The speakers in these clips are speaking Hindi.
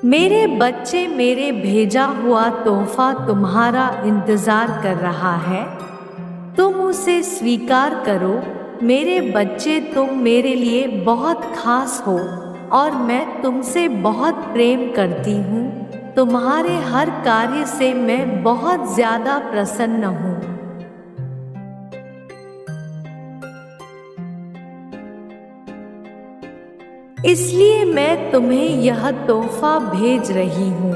मेरे बच्चे, मेरे भेजा हुआ तोहफा तुम्हारा इंतजार कर रहा है। तुम उसे स्वीकार करो। मेरे बच्चे, तुम मेरे लिए बहुत खास हो और मैं तुमसे बहुत प्रेम करती हूँ। तुम्हारे हर कार्य से मैं बहुत ज्यादा प्रसन्न हूँ। इसलिए मैं तुम्हें यह तोहफा भेज रही हूँ।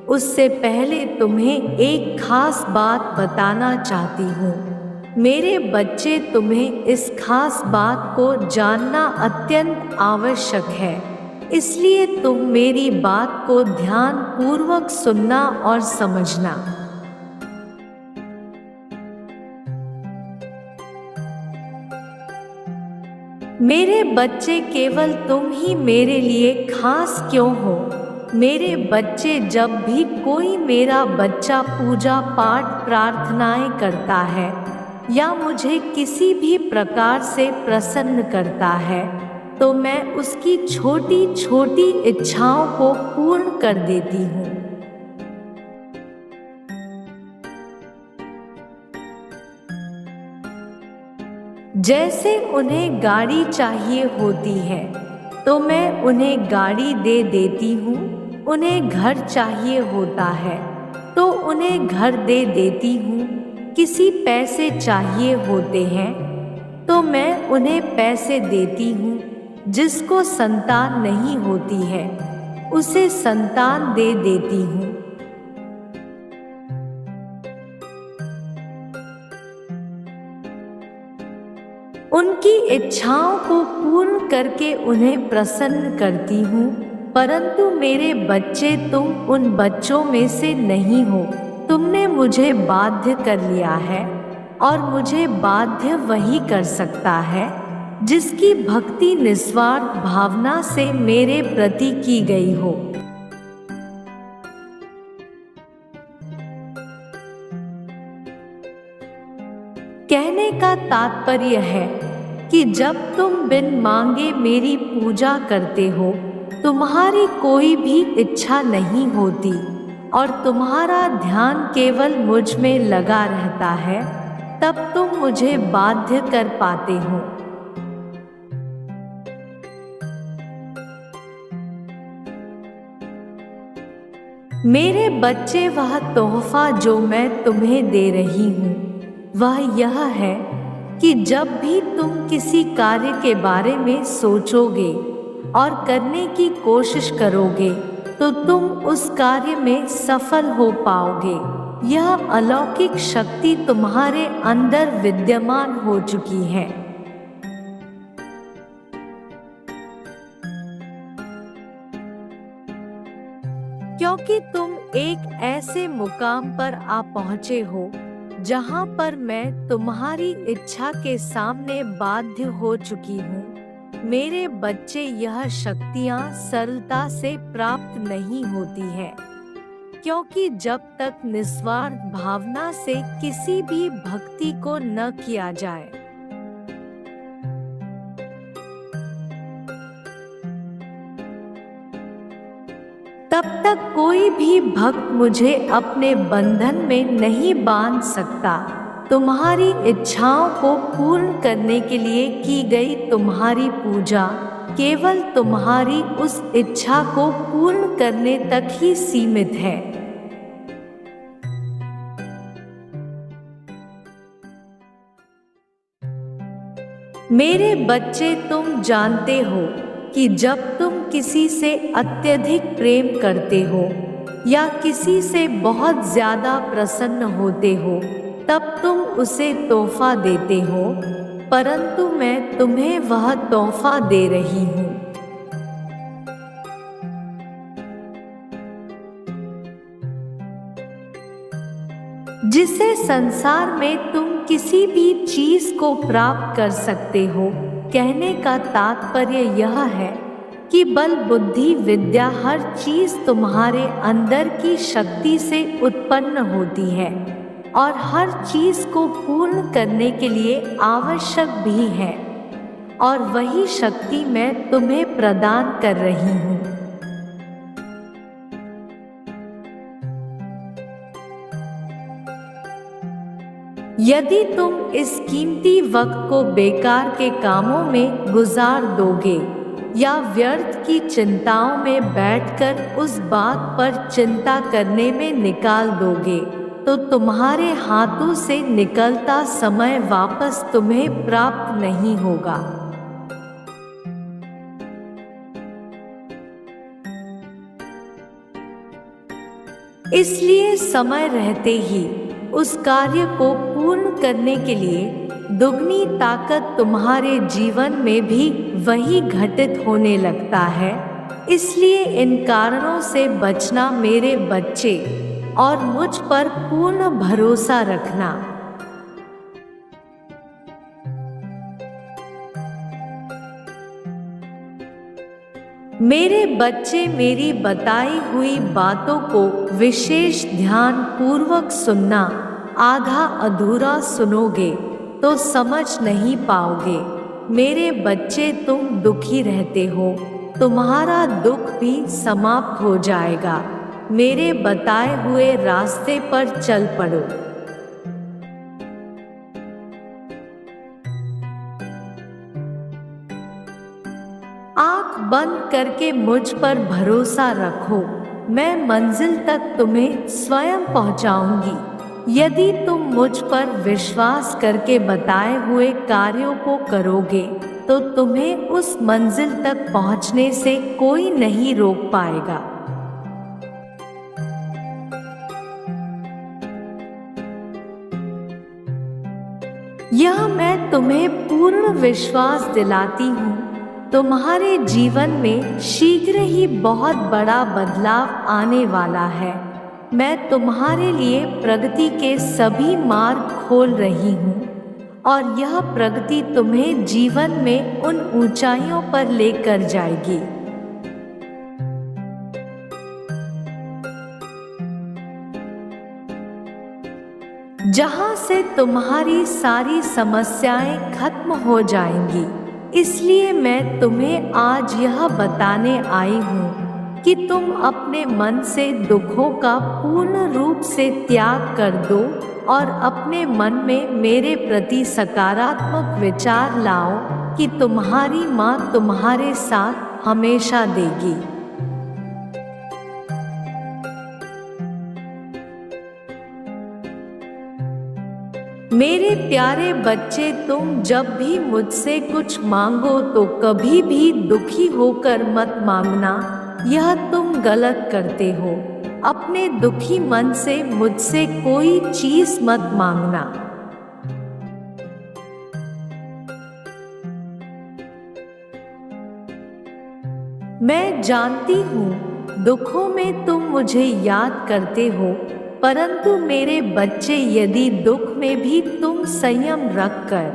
उससे पहले तुम्हें एक खास बात बताना चाहती हूँ। मेरे बच्चे, तुम्हें इस खास बात को जानना अत्यंत आवश्यक है। इसलिए तुम मेरी बात को ध्यान पूर्वक सुनना और समझना। मेरे बच्चे, केवल तुम ही मेरे लिए खास क्यों हो? मेरे बच्चे, जब भी कोई मेरा बच्चा पूजा पाठ प्रार्थनाएं करता है या मुझे किसी भी प्रकार से प्रसन्न करता है, तो मैं उसकी छोटी छोटी इच्छाओं को पूर्ण कर देती हूँ। जैसे उन्हें गाड़ी चाहिए होती है तो मैं उन्हें गाड़ी दे देती हूँ। उन्हें घर चाहिए होता है तो उन्हें घर दे देती हूँ। किसी पैसे चाहिए होते हैं तो मैं उन्हें पैसे देती हूँ। जिसको संतान नहीं होती है उसे संतान दे देती हूँ। उनकी इच्छाओं को पूर्ण करके उन्हें प्रसन्न करती हूँ। परंतु मेरे बच्चे, तुम उन बच्चों में से नहीं हो। तुमने मुझे बाध्य कर लिया है और मुझे बाध्य वही कर सकता है जिसकी भक्ति निस्वार्थ भावना से मेरे प्रति की गई हो। कहने का तात्पर्य है कि जब तुम बिन मांगे मेरी पूजा करते हो, तुम्हारी कोई भी इच्छा नहीं होती और तुम्हारा ध्यान केवल मुझ में लगा रहता है, तब तुम मुझे बाध्य कर पाते हो। मेरे बच्चे, वह तोहफा जो मैं तुम्हें दे रही हूँ वह यह है कि जब भी तुम किसी कार्य के बारे में सोचोगे और करने की कोशिश करोगे तो तुम उस कार्य में सफल हो पाओगे। यह अलौकिक शक्ति तुम्हारे अंदर विद्यमान हो चुकी है। क्योंकि तुम एक ऐसे मुकाम पर आ पहुँचे हो जहाँ पर मैं तुम्हारी इच्छा के सामने बाध्य हो चुकी हूँ। मेरे बच्चे, यह शक्तियाँ सरलता से प्राप्त नहीं होती है, क्योंकि जब तक निस्वार्थ भावना से किसी भी भक्ति को न किया जाए, तब तक कोई भी भक्त मुझे अपने बंधन में नहीं बांध सकता। तुम्हारी इच्छाओं को पूर्ण करने के लिए की गई तुम्हारी पूजा केवल तुम्हारी उस इच्छा को पूर्ण करने तक ही सीमित है। मेरे बच्चे, तुम जानते हो कि जब तुम किसी से अत्यधिक प्रेम करते हो या किसी से बहुत ज्यादा प्रसन्न होते हो, तब तुम उसे तोहफा देते हो। परंतु मैं तुम्हें वह तोहफा दे रही हूँ जिसे संसार में तुम किसी भी चीज को प्राप्त कर सकते हो। कहने का तात्पर्य यह है कि बल, बुद्धि, विद्या, हर चीज तुम्हारे अंदर की शक्ति से उत्पन्न होती है और हर चीज को पूर्ण करने के लिए आवश्यक भी है, और वही शक्ति मैं तुम्हें प्रदान कर रही हूँ। यदि तुम इस कीमती वक्त को बेकार के कामों में गुजार दोगे या व्यर्थ की चिंताओं में बैठकर उस बात पर चिंता करने में निकाल दोगे, तो तुम्हारे हाथों से निकलता समय वापस तुम्हें प्राप्त नहीं होगा। इसलिए समय रहते ही उस कार्य को पूर्ण करने के लिए दुगनी ताकत तुम्हारे जीवन में भी वही घटित होने लगता है। इसलिए इन कारणों से बचना मेरे बच्चे, और मुझ पर पूर्ण भरोसा रखना। मेरे बच्चे, मेरी बताई हुई बातों को विशेष ध्यान पूर्वक सुनना। आधा अधूरा सुनोगे तो समझ नहीं पाओगे। मेरे बच्चे, तुम दुखी रहते हो, तुम्हारा दुख भी समाप्त हो जाएगा। मेरे बताए हुए रास्ते पर चल पड़ो। आँख बंद करके मुझ पर भरोसा रखो, मैं मंजिल तक तुम्हें स्वयं पहुंचाऊंगी। यदि तुम मुझ पर विश्वास करके बताए हुए कार्यों को करोगे, तो तुम्हें उस मंजिल तक पहुंचने से कोई नहीं रोक पाएगा। यह मैं तुम्हें पूर्ण विश्वास दिलाती हूँ, तुम्हारे जीवन में शीघ्र ही बहुत बड़ा बदलाव आने वाला है। मैं तुम्हारे लिए प्रगति के सभी मार्ग खोल रही हूँ, और यह प्रगति तुम्हें जीवन में उन ऊंचाइयों पर लेकर जाएगी। जहाँ से तुम्हारी सारी समस्याएं खत्म हो जाएंगी। इसलिए मैं तुम्हें आज यह बताने आई हूँ कि तुम अपने मन से दुखों का पूर्ण रूप से त्याग कर दो और अपने मन में मेरे प्रति सकारात्मक विचार लाओ कि तुम्हारी माँ तुम्हारे साथ हमेशा देगी। मेरे प्यारे बच्चे, तुम जब भी मुझसे कुछ मांगो तो कभी भी दुखी होकर मत मांगना, यह तुम गलत करते हो। अपने दुखी मन से मुझसे कोई चीज मत मांगना। मैं जानती हूँ दुखों में तुम मुझे याद करते हो, परंतु मेरे बच्चे, यदि दुख में भी तुम संयम रखकर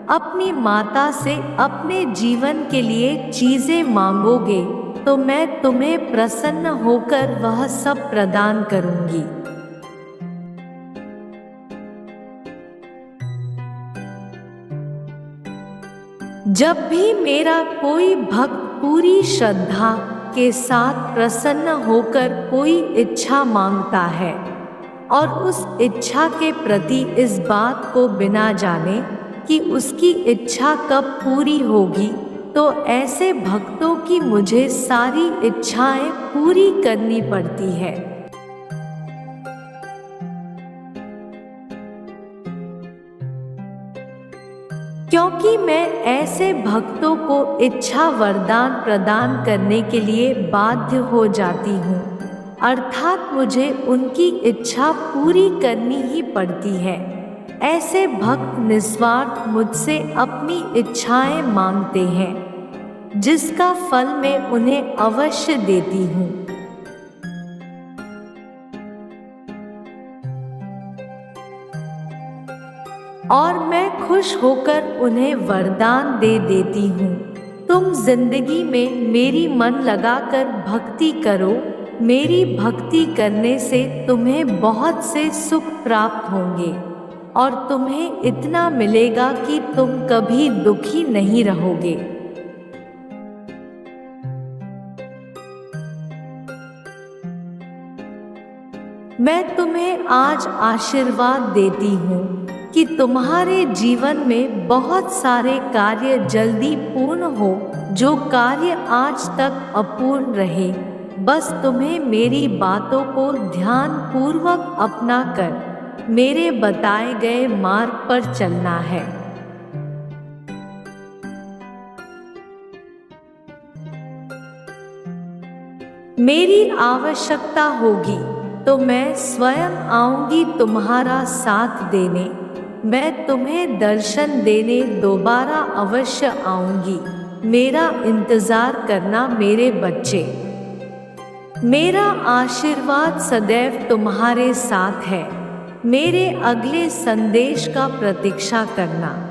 अपनी माता से अपने जीवन के लिए चीजें मांगोगे, तो मैं तुम्हें प्रसन्न होकर वह सब प्रदान करूंगी। जब भी मेरा कोई भक्त पूरी श्रद्धा के साथ प्रसन्न होकर कोई इच्छा मांगता है और उस इच्छा के प्रति इस बात को बिना जाने कि उसकी इच्छा कब पूरी होगी, तो ऐसे भक्तों की मुझे सारी इच्छाएं पूरी करनी पड़ती है। क्योंकि मैं ऐसे भक्तों को इच्छा वरदान प्रदान करने के लिए बाध्य हो जाती हूँ, अर्थात मुझे उनकी इच्छा पूरी करनी ही पड़ती है। ऐसे भक्त निस्वार्थ मुझसे अपनी इच्छाएं मांगते हैं, जिसका फल मैं उन्हें अवश्य देती हूँ। और मैं खुश होकर उन्हें वरदान दे देती हूँ। तुम जिंदगी में मेरी मन लगाकर भक्ति करो। मेरी भक्ति करने से तुम्हें बहुत से सुख प्राप्त होंगे और तुम्हें इतना मिलेगा कि तुम कभी दुखी नहीं रहोगे। मैं तुम्हें आज आशीर्वाद देती हूँ कि तुम्हारे जीवन में बहुत सारे कार्य जल्दी पूर्ण हो, जो कार्य आज तक अपूर्ण रहे। बस तुम्हें मेरी बातों को ध्यान पूर्वक अपना कर मेरे बताए गए मार्ग पर चलना है। मेरी आवश्यकता होगी तो मैं स्वयं आऊंगी तुम्हारा साथ देने। मैं तुम्हें दर्शन देने दोबारा अवश्य आऊंगी। मेरा इंतजार करना मेरे बच्चे। मेरा आशीर्वाद सदैव तुम्हारे साथ है। मेरे अगले संदेश का प्रतीक्षा करना।